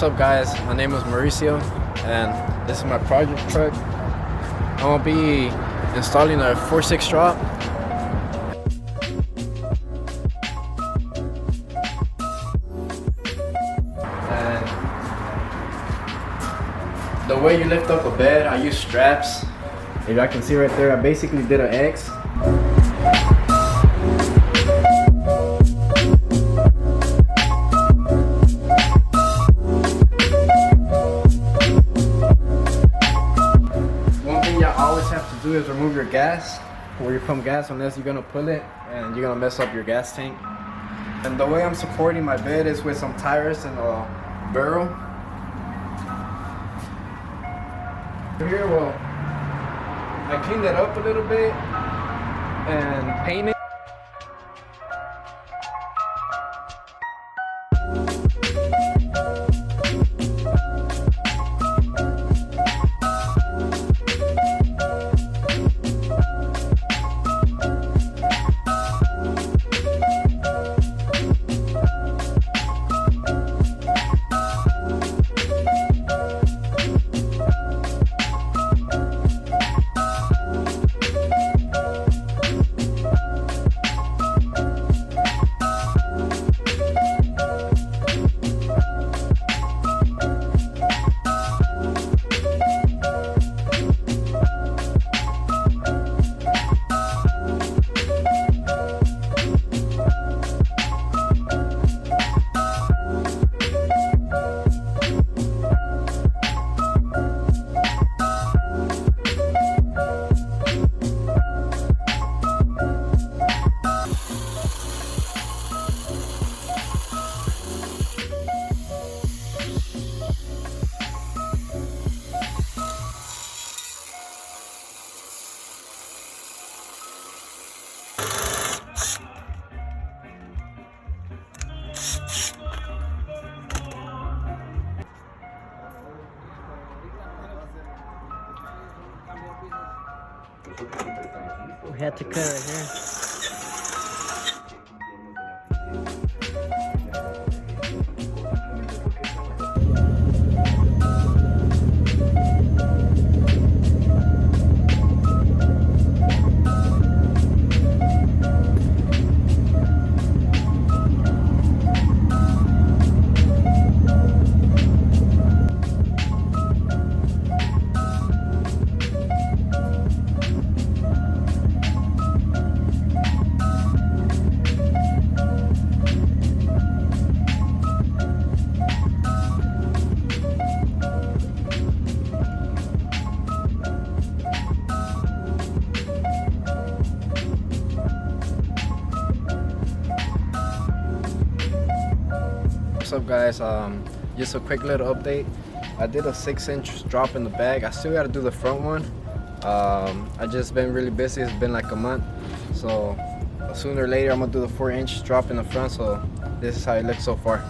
What's up, guys? My name is Mauricio and this is my project truck. I'm gonna be installing a 4.6 drop. And the way you lift up a bed, I use straps. If y'all can see right there, I basically did an X. Always have to do is remove your gas where you pump gas, unless you're gonna pull it and you're gonna mess up your gas tank. And the way I'm supporting my bed is with some tires and a barrel. Here, well, I cleaned it up a little bit and painted. We had to cut right here. What's up, guys? Just a quick little update. I did a 6-inch drop in the bag. I still got to do the front one. I just been really busy. It's been like a month, so sooner or later I'm gonna do the 4-inch drop in the front. So this is how it looks so far.